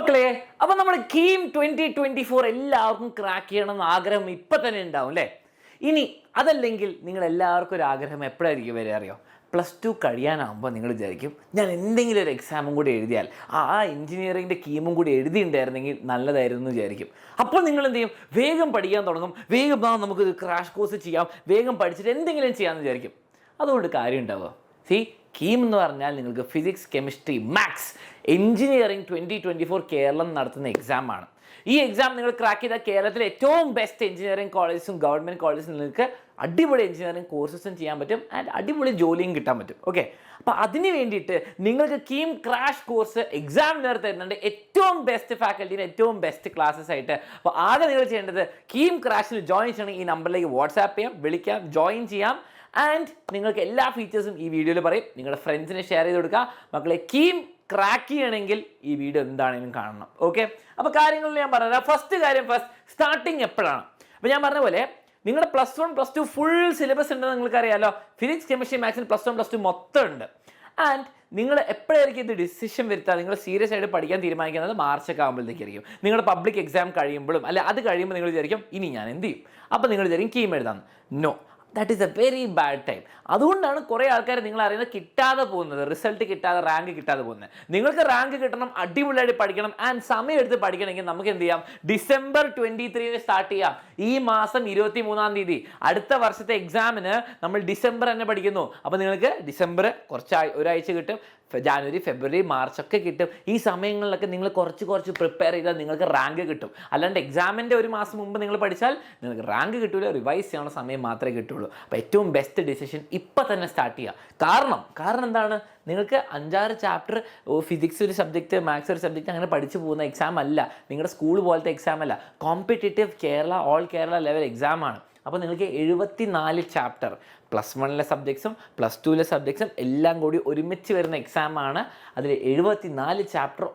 മക്കളെ, അപ്പോൾ നമ്മുടെ KEAM 2024 എല്ലാവർക്കും ക്രാക്ക് ചെയ്യണമെന്ന് ആഗ്രഹം ഇപ്പം തന്നെ ഉണ്ടാവും അല്ലേ? ഇനി അതല്ലെങ്കിൽ നിങ്ങൾ എല്ലാവർക്കും ഒരു ആഗ്രഹം എപ്പോഴായിരിക്കും വരെ അറിയോ? +2 കഴിയാനാകുമ്പോൾ നിങ്ങൾ വിചാരിക്കും ഞാൻ എന്തെങ്കിലും ഒരു എക്സാമും കൂടി എഴുതിയാൽ ആ എഞ്ചിനീയറിങ്ങിൻ്റെ KEAMും കൂടി എഴുതിയിട്ടുണ്ടായിരുന്നെങ്കിൽ നല്ലതായിരുന്നു എന്ന് വിചാരിക്കും. അപ്പോൾ നിങ്ങൾ എന്ത് ചെയ്യും? വേഗം പഠിക്കാൻ തുടങ്ങും. വേഗം നമുക്ക് ക്രാഷ് കോഴ്സ് ചെയ്യാം, വേഗം പഠിച്ചിട്ട് എന്തെങ്കിലും ചെയ്യാമെന്ന് വിചാരിക്കും. അതുകൊണ്ട് കാര്യം ഉണ്ടാവുക. KEAM എന്ന് പറഞ്ഞാൽ നിങ്ങൾക്ക് physics, chemistry, maths, engineering 2024 Keralam നടത്തുന്ന എക്സാമാണ്. ഈ എക്സാം നിങ്ങൾ ക്രാക്ക് ചെയ്താൽ കേരളത്തിലെ ഏറ്റവും ബെസ്റ്റ് എഞ്ചിനീയറിംഗ് കോളേജസും ഗവൺമെൻറ് കോളേജസും നിങ്ങൾക്ക് അടിപൊളി എഞ്ചിനീയറിംഗ് കോഴ്സസും ചെയ്യാൻ പറ്റും ആൻഡ് അടിപൊളി ജോലിയും കിട്ടാൻ പറ്റും. ഓക്കെ, അപ്പോൾ അതിന് വേണ്ടിയിട്ട് നിങ്ങൾക്ക് KEAM ക്രാഷ് കോഴ്സ് എക്സാമിനർ തരുന്നുണ്ട്, ഏറ്റവും ബെസ്റ്റ് ഫാക്കൽറ്റീന് ഏറ്റവും ബെസ്റ്റ് ക്ലാസ്സസ് ആയിട്ട്. അപ്പോൾ ആകെ നിങ്ങൾ ചെയ്യേണ്ടത് KEAM ക്രാഷിൽ ജോയിൻ ചെയ്യണം. ഈ നമ്പറിലേക്ക് വാട്സാപ്പ് ചെയ്യാം, വിളിക്കാം, ജോയിൻ ചെയ്യാം. ആൻഡ് നിങ്ങൾക്ക് എല്ലാ ഫീച്ചേഴ്സും ഈ വീഡിയോയിൽ പറയും. നിങ്ങളുടെ ഫ്രണ്ട്സിനെ ഷെയർ ചെയ്ത് കൊടുക്കുക. മക്കളെ, KEAM ക്രാക്ക് ചെയ്യണമെങ്കിൽ ഈ വീഡിയോ എന്താണെങ്കിലും കാണണം. ഓക്കെ, അപ്പോൾ കാര്യങ്ങൾ ഞാൻ പറഞ്ഞുതരാം. ഫസ്റ്റ് കാര്യം, സ്റ്റാർട്ടിങ് എപ്പോഴാണ്? അപ്പോൾ ഞാൻ പറഞ്ഞ പോലെ നിങ്ങളുടെ +1 +2 ഫുൾ സിലബസ് ഉണ്ടെന്ന് നിങ്ങൾക്ക് അറിയാമല്ലോ. ഫിസിക്സ്, കെമിസ്ട്രി, മാത്സിന് +1 +2 മൊത്തം ഉണ്ട്. ആൻഡ് നിങ്ങൾ എപ്പോഴായിരിക്കും ഇത് ഡിസിഷൻ വരുത്തുക? നിങ്ങൾ സീരിയസ് ആയിട്ട് പഠിക്കാൻ തീരുമാനിക്കുന്നത് മാർച്ചൊക്കെ ആകുമ്പോഴത്തേക്കായിരിക്കും. നിങ്ങളുടെ പബ്ലിക് എക്സാം കഴിയുമ്പോഴും അല്ല, അത് കഴിയുമ്പോൾ നിങ്ങൾ വിചാരിക്കും ഇനി ഞാൻ എന്ത് ചെയ്യും? അപ്പോൾ നിങ്ങൾ വിചാരിക്കും KEAM എഴുതാം. No, that is a very bad time. അതുകൊണ്ടാണ് കുറേ ആൾക്കാർ നിങ്ങൾ അറിയുന്നത് കിട്ടാതെ പോകുന്നത്, റിസൾട്ട് കിട്ടാതെ, റാങ്ക് കിട്ടാതെ പോകുന്നത്. നിങ്ങൾക്ക് റാങ്ക് കിട്ടണം, അടിപൊളിയായിട്ട് പഠിക്കണം ആൻഡ് സമയം എടുത്ത് പഠിക്കണമെങ്കിൽ നമുക്ക് എന്ത് ചെയ്യാം? December 23 സ്റ്റാർട്ട് ചെയ്യാം. ഈ മാസം 23-ാം തീയതി അടുത്ത വർഷത്തെ എക്സാമിന് നമ്മൾ ഡിസംബർ തന്നെ പഠിക്കുന്നു. അപ്പോൾ നിങ്ങൾക്ക് ഡിസംബർ ഒരാഴ്ച കിട്ടും, ജാനുവരി, ഫെബ്രുവരി, മാർച്ച് ഒക്കെ കിട്ടും. ഈ സമയങ്ങളിലൊക്കെ നിങ്ങൾ കുറച്ച് പ്രിപ്പയർ ചെയ്താൽ നിങ്ങൾക്ക് റാങ്ക് കിട്ടും. അല്ലാണ്ട് എക്സാമിൻ്റെ ഒരു മാസം മുമ്പ് നിങ്ങൾ പഠിച്ചാൽ നിങ്ങൾക്ക് റാങ്ക് കിട്ടില്ല, റിവൈസ് ചെയ്യാനുള്ള സമയം മാത്രമേ കിട്ടുള്ളൂ. അപ്പോൾ ഏറ്റവും ബെസ്റ്റ് ഡിസിഷൻ ഇപ്പം തന്നെ സ്റ്റാർട്ട് ചെയ്യുക. കാരണം എന്താണ്? നിങ്ങൾക്ക് 5-6 ചാപ്റ്റർ ഫിസിക്സ് ഒരു സബ്ജക്റ്റ്, മാത്സ് ഒരു സബ്ജക്റ്റ് അങ്ങനെ പഠിച്ചു പോകുന്ന എക്സാം അല്ല. നിങ്ങളുടെ സ്കൂൾ പോലത്തെ എക്സാം അല്ല, കോമ്പറ്റേറ്റീവ് ഓൾ കേരള ലെവൽ എക്സാമാണ്. അപ്പോൾ നിങ്ങൾക്ക് 74 ചാപ്റ്റർ, +1 സബ്ജക്ട്സും +2 സബ്ജക്ട്സും എല്ലാം കൂടി ഒരുമിച്ച് വരുന്ന എക്സാമാണ്. അതിൽ 74 ചാപ്റ്റർ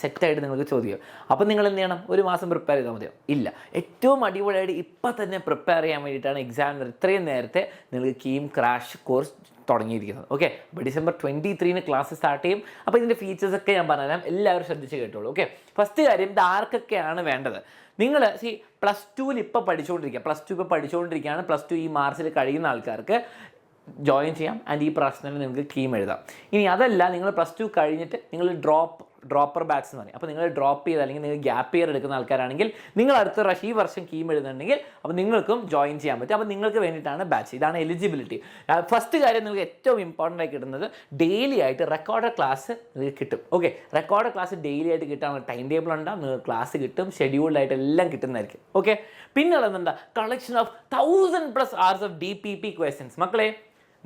സെറ്റായിട്ട് നിങ്ങൾക്ക് ചോദിക്കും. അപ്പോൾ നിങ്ങൾ എന്ത് ചെയ്യണം? ഒരു മാസം പ്രിപ്പയർ ചെയ്താൽ മതിയോ? ഇല്ല, ഏറ്റവും അടിപൊളിയായിട്ട് ഇപ്പം തന്നെ പ്രിപ്പയർ ചെയ്യാൻ വേണ്ടിയിട്ടാണ് എക്സാമിനർ ഇത്രയും നേരത്തെ നിങ്ങൾക്ക് KEAM ക്രാഷ് കോഴ്സ് തുടങ്ങിയിരിക്കുന്നത്. ഓക്കെ, അപ്പോൾ December 23 ക്ലാസ് സ്റ്റാർട്ട് ചെയ്യും. അപ്പോൾ ഇതിൻ്റെ ഫീച്ചേഴ്സൊക്കെ ഞാൻ പറഞ്ഞുതരാം, എല്ലാവരും ശ്രദ്ധിച്ച് കേട്ടോളൂ. ഓക്കെ, ഫസ്റ്റ് കാര്യം, ഇത് ആർക്കൊക്കെയാണ് വേണ്ടത്? നിങ്ങൾ +2 ഇപ്പോൾ പഠിച്ചുകൊണ്ടിരിക്കുകയാണ്. +2 ഈ മാർച്ചിൽ കഴിയുന്ന ആൾക്കാർക്ക് ജോയിൻ ചെയ്യാം ആൻഡ് ഈ പ്രശ്നത്തിൽ നിങ്ങൾക്ക് KEAM എഴുതാം. ഇനി അതല്ല, നിങ്ങൾ +2 കഴിഞ്ഞിട്ട് നിങ്ങൾ ഡ്രോപ്പർ ബാച്ച് എന്ന് പറയും. അപ്പോൾ നിങ്ങൾ ഡ്രോപ്പ് ചെയ്ത് അല്ലെങ്കിൽ നിങ്ങൾ ഗ്യാപ്പ് ഇയർ എടുക്കുന്ന ആൾക്കാരാണെങ്കിൽ നിങ്ങൾ അടുത്ത ഈ വർഷം KEAM എഴുതുന്നുണ്ടെങ്കിൽ അപ്പോൾ നിങ്ങൾക്കും ജോയിൻ ചെയ്യാൻ പറ്റും. അപ്പോൾ നിങ്ങൾക്ക് വേണ്ടിയിട്ടാണ് ബാച്ച്. ഇതാണ് എലിജിബിലിറ്റി. ഫസ്റ്റ് കാര്യം, നിങ്ങൾക്ക് ഏറ്റവും ഇമ്പോർട്ടൻ്റ് ആയി കിട്ടുന്നത് ഡെയിലി ആയിട്ട് റെക്കോർഡ് ക്ലാസ് നിങ്ങൾക്ക് കിട്ടും. ഓക്കെ, റെക്കോർഡ് ക്ലാസ് ഡെയിലി ആയിട്ട് കിട്ടാൻ ടൈം ടേബിൾ ഉണ്ടാവും, നിങ്ങൾക്ക് ക്ലാസ് കിട്ടും, ഷെഡ്യൂൾഡ് ആയിട്ട് എല്ലാം കിട്ടുന്നതായിരിക്കും. ഓക്കെ, പിന്നെ ഉള്ളതെന്താ? Collection of 1000+ hours of DPP questions. മക്കളെ,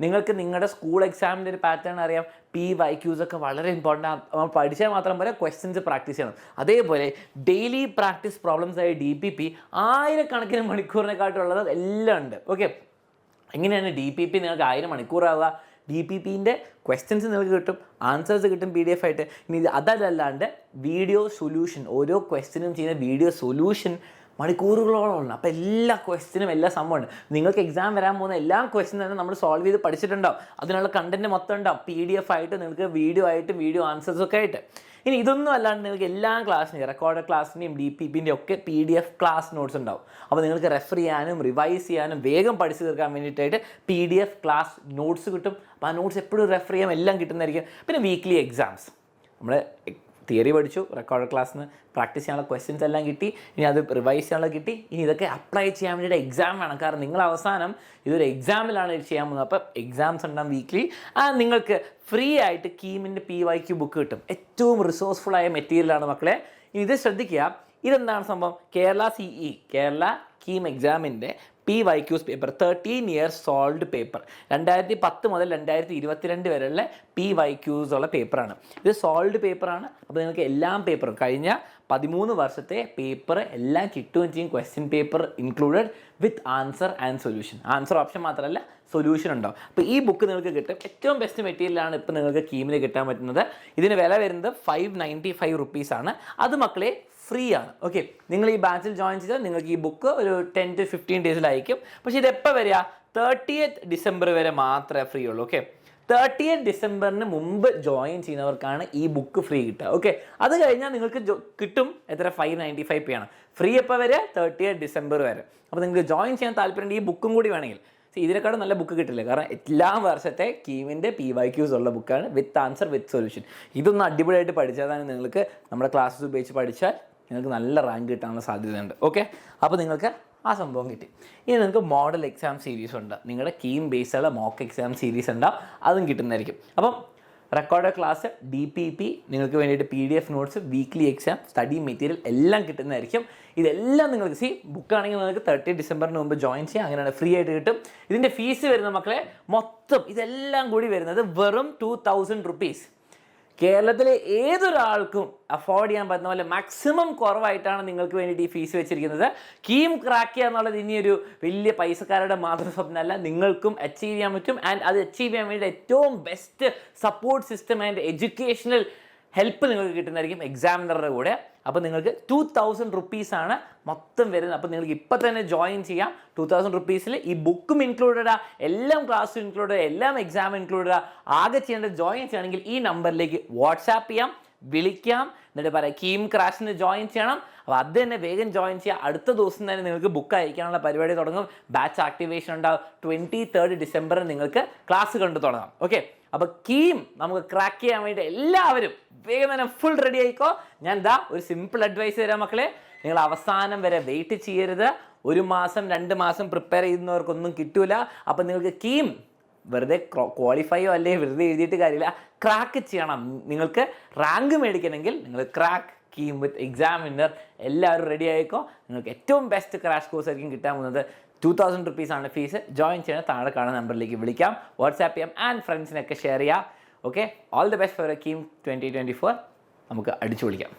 നിങ്ങൾക്ക് നിങ്ങളുടെ സ്കൂൾ എക്സാമിൻ്റെ ഒരു പാറ്റേൺ അറിയാം. PYQs ഒക്കെ വളരെ ഇമ്പോർട്ടൻ്റ് ആണ്. പഠിച്ചാൽ മാത്രം പോലെ ക്വസ്റ്റ്യൻസ് പ്രാക്ടീസ് ചെയ്യണം. അതേപോലെ ഡെയിലി പ്രാക്ടീസ് പ്രോബ്ലംസ് ആയ DPP 1000 മണിക്കൂറിനെക്കാട്ടുള്ളത് എല്ലാം ഉണ്ട്. ഓക്കെ, എങ്ങനെയാണ് DPP നിങ്ങൾക്ക് 1000 മണിക്കൂറാവുക? DPPൻ്റെ ക്വസ്റ്റ്യൻസ് നിങ്ങൾക്ക് കിട്ടും, ആൻസേഴ്സ് കിട്ടും PDF ആയിട്ട്. ഇനി അതല്ലാണ്ട് വീഡിയോ സൊല്യൂഷൻ, ഓരോ ക്വസ്റ്റ്യനും ചെയ്യുന്ന വീഡിയോ സൊല്യൂഷൻ മണിക്കൂറുകളോളം ഉണ്ട്. അപ്പോൾ എല്ലാ ക്വസ്റ്റ്യനും എല്ലാ സംഭവമുണ്ട്. നിങ്ങൾക്ക് എക്സാം വരാൻ പോകുന്ന എല്ലാ ക്വസ്റ്റ്യൻ തന്നെ നമ്മൾ സോൾവ് ചെയ്ത് പഠിച്ചിട്ടുണ്ടാവും. അതിനുള്ള കണ്ടൻറ്റ് മൊത്തം ഉണ്ടാവും, PDF ആയിട്ട്, നിങ്ങൾക്ക് വീഡിയോ ആയിട്ടും വീഡിയോ ആൻസേഴ്സൊക്കെ ആയിട്ട്. ഇനി ഇതൊന്നും അല്ലാണ്ട് നിങ്ങൾക്ക് എല്ലാ ക്ലാസ്സിനെയും, റെക്കോർഡ് ക്ലാസ്സിൻ്റെയും DPPൻ്റെയും ഒക്കെ PDF ക്ലാസ് നോട്ട്സ് ഉണ്ടാവും. അപ്പോൾ നിങ്ങൾക്ക് റെഫർ ചെയ്യാനും റിവൈസ് ചെയ്യാനും വേഗം പഠിച്ചു തീർക്കാൻ വേണ്ടിയിട്ടായിട്ട് PDF ക്ലാസ് നോട്ട്സ് കിട്ടും. അപ്പോൾ ആ നോട്ട്സ് എപ്പോഴും റെഫർ ചെയ്യാൻ എല്ലാം കിട്ടുന്നതായിരിക്കും. പിന്നെ വീക്ക്ലി എക്സാംസ്, നമ്മൾ തിയറി പഠിച്ചു, റെക്കോർഡ് ക്ലാസ്സിന് പ്രാക്ടീസ് ചെയ്യാനുള്ള ക്വസ്റ്റ്യൻസ് എല്ലാം കിട്ടി, ഇനി അത് റിവൈസ് ചെയ്യാനുള്ള കിട്ടി. ഇനി ഇതൊക്കെ അപ്ലൈ ചെയ്യാൻ വേണ്ടിയിട്ട് എക്സാം വേണം. കാരണം നിങ്ങൾ അവസാനം ഇതൊരു എക്സാമിലാണ് ഇത് ചെയ്യാൻ പോകുന്നത്. അപ്പോൾ എക്സാംസ് ഉണ്ടാകും വീക്ക്ലി. നിങ്ങൾക്ക് ഫ്രീ ആയിട്ട് KEAMൻ്റെ PYQ ബുക്ക് കിട്ടും. ഏറ്റവും റിസോഴ്സ്ഫുള്ളായ മെറ്റീരിയലാണ് മക്കളെ. ഇനി ഇത് ശ്രദ്ധിക്കുക. ഇതെന്താണ് സംഭവം? കേരള KEAM എക്സാമിൻ്റെ PYQs paper, 13 years solved paper, 2010 മുതൽ 2022 വരെയുള്ള PYQs ഉള്ള പേപ്പറാണ്. ഇത് സോൾവ്ഡ് പേപ്പറാണ്. അപ്പോൾ നിങ്ങൾക്ക് എല്ലാ പേപ്പറും കഴിഞ്ഞ 13 വർഷത്തെ പേപ്പർ എല്ലാം കിട്ടുകയും ചെയ്യും. Question paper included with answer and solution. Answer option മാത്രമല്ല, സൊല്യൂഷൻ ഉണ്ടാവും. അപ്പോൾ ഈ ബുക്ക് നിങ്ങൾക്ക് കിട്ടും. ഏറ്റവും ബെസ്റ്റ് മെറ്റീരിയലാണ് ഇപ്പോൾ നിങ്ങൾക്ക് KEAMൽ കിട്ടാൻ പറ്റുന്നത്. ഇതിന് വില വരുന്നത് 595 rupees. അത് മക്കളെ ഫ്രീ ആണ്. ഓക്കെ, നിങ്ങൾ ഈ ബാച്ചിൽ ജോയിൻ ചെയ്താൽ നിങ്ങൾക്ക് ഈ ബുക്ക് ഒരു 10 to 15 days അയക്കും. പക്ഷേ ഇത് എപ്പോൾ വരിക? 30th December വരെ മാത്രമേ ഫ്രീ ഉള്ളൂ. ഓക്കെ, 30th ഡിസംബറിന് മുമ്പ് ജോയിൻ ചെയ്യുന്നവർക്കാണ് ഈ ബുക്ക് ഫ്രീ കിട്ടുക. ഓക്കെ, അത് കഴിഞ്ഞാൽ നിങ്ങൾക്ക് കിട്ടും എത്ര, 595 പേ ആണ്. ഫ്രീ എപ്പോൾ വരെ, 30th ഡിസംബർ വരെ. അപ്പോൾ നിങ്ങൾക്ക് ജോയിൻ ചെയ്യാൻ താല്പര്യമുണ്ട്, ഈ ബുക്കും കൂടി വേണമെങ്കിൽ ഇതിനെക്കാളും നല്ല ബുക്ക് കിട്ടില്ല. കാരണം എല്ലാ വർഷത്തെ കീമിൻ്റെ PYQs ഉള്ള ബുക്കാണ്, വിത്ത് ആൻസർ വിത്ത് സൊല്യൂഷൻ. ഇതൊന്ന് അടിപൊളിയായിട്ട് പഠിച്ചാൽ നിങ്ങൾക്ക് നമ്മുടെ ക്ലാസ്സസ് ഉപയോഗിച്ച് പഠിച്ചാൽ നിങ്ങൾക്ക് നല്ല റാങ്ക് കിട്ടാനുള്ള സാധ്യതയുണ്ട്. ഓക്കെ, അപ്പോൾ നിങ്ങൾക്ക് ആ സംഭവം കിട്ടി. ഇനി നിങ്ങൾക്ക് മോഡൽ എക്സാം സീരീസ് ഉണ്ട്, നിങ്ങളുടെ കീം ബേസുള്ള മോക്ക് എക്സാം സീരീസ് ഉണ്ടാവും, അതും കിട്ടുന്നതായിരിക്കും. അപ്പം റെക്കോർഡഡ് ക്ലാസ്, DPP, നിങ്ങൾക്ക് വേണ്ടിയിട്ട് PDF notes, weekly exam, study material എല്ലാം കിട്ടുന്നതായിരിക്കും. ഇതെല്ലാം നിങ്ങൾക്ക് ബുക്കാണെങ്കിൽ നിങ്ങൾക്ക് 30 ഡിസംബറിന് മുമ്പ് ജോയിൻ ചെയ്യാം, അങ്ങനെയാണ് ഫ്രീ ആയിട്ട് കിട്ടും. ഇതിൻ്റെ ഫീസ് വരുന്ന മക്കളെ മൊത്തം ഇതെല്ലാം കൂടി വരുന്നത് വെറും 2000 റുപ്പീസ്. കേരളത്തിലെ ഏതൊരാൾക്കും അഫോർഡ് ചെയ്യാൻ പറ്റുന്ന പോലെ മാക്സിമം കുറവായിട്ടാണ് നിങ്ങൾക്ക് വേണ്ടിയിട്ട് ഈ ഫീസ് വെച്ചിരിക്കുന്നത്. കീം ക്രാക്ക് ചെയ്യുക എന്നുള്ളത് ഇനിയൊരു വലിയ പൈസക്കാരുടെ മാത്രം സ്വപ്നമല്ല, നിങ്ങൾക്കും അച്ചീവ് ചെയ്യാൻ പറ്റും. ആൻഡ് അത് അച്ചീവ് ചെയ്യാൻ വേണ്ടി ഏറ്റവും best support system and educational help നിങ്ങൾക്ക് കിട്ടുന്നതായിരിക്കും എക്സാമിനറുടെ കൂടെ. അപ്പോൾ നിങ്ങൾക്ക് 2000 റുപ്പീസാണ് മൊത്തം വരുന്നത്. അപ്പോൾ നിങ്ങൾക്ക് ഇപ്പം തന്നെ ജോയിൻ ചെയ്യാം. 2000 റുപ്പീസിൽ ഈ ബുക്കും ഇൻക്ലൂഡഡാ, എല്ലാം ക്ലാസ്സും ഇൻക്ലൂഡഡ്, എല്ലാം എക്സാം ഇൻക്ലൂഡഡാ. ആകെ ചെയ്യേണ്ടത് ജോയിൻ ചെയ്യണമെങ്കിൽ ഈ നമ്പറിലേക്ക് വാട്സാപ്പ് ചെയ്യാം, വിളിക്കാം, എന്നിട്ട് പറയാം കീം ക്രാഷിന് ജോയിൻ ചെയ്യണം. അപ്പോൾ അത് തന്നെ വേഗം ജോയിൻ ചെയ്യുക. അടുത്ത ദിവസം തന്നെ നിങ്ങൾക്ക് ബുക്ക് അയക്കാനുള്ള പരിപാടി തുടങ്ങും. ബാച്ച് ആക്ടിവേഷൻ ഉണ്ടാവും. 23rd ഡിസംബറിൽ നിങ്ങൾക്ക് ക്ലാസ് കണ്ടു തുടങ്ങാം. ഓക്കെ, അപ്പോൾ കീം നമുക്ക് ക്രാക്ക് ചെയ്യാൻ വേണ്ടി എല്ലാവരും വേഗം തന്നെ ഫുൾ റെഡി ആയിക്കോ. ഞാൻ ഒരു സിമ്പിൾ അഡ്വൈസ് തരാം മക്കളെ, നിങ്ങൾ അവസാനം വരെ വെയിറ്റ് ചെയ്യരുത്. 1 മാസം 2 മാസം പ്രിപ്പയർ ചെയ്യുന്നവർക്കൊന്നും കിട്ടൂല. അപ്പോൾ നിങ്ങൾക്ക് കീം വെറുതെ ക്വാളിഫൈയോ അല്ലെങ്കിൽ വെറുതെ എഴുതിയിട്ട് കാര്യമില്ല, ക്രാക്ക് ചെയ്യണം. നിങ്ങൾക്ക് റാങ്ക് മേടിക്കണമെങ്കിൽ നിങ്ങൾ ക്രാക്ക് കീം വിത്ത് എക്സാമിനർ. എല്ലാവരും റെഡി ആയിക്കോ. നിങ്ങൾക്ക് ഏറ്റവും ബെസ്റ്റ് ക്രാഷ് കോഴ്സ് ആയിരിക്കും കിട്ടാൻ പോകുന്നത്. 2000 റുപ്പീസാണ് ഫീസ്. ജോയിൻ ചെയ്യണം, താഴെ കാണുന്ന നമ്പറിലേക്ക് വിളിക്കാം, വാട്സാപ്പ് ചെയ്യാം, ആൻഡ് ഫ്രണ്ട്സിനൊക്കെ ഷെയർ ചെയ്യാം. Okay, all the best for KEAM 2024. നമുക്ക് അടിച്ചു വിളിക്കാം.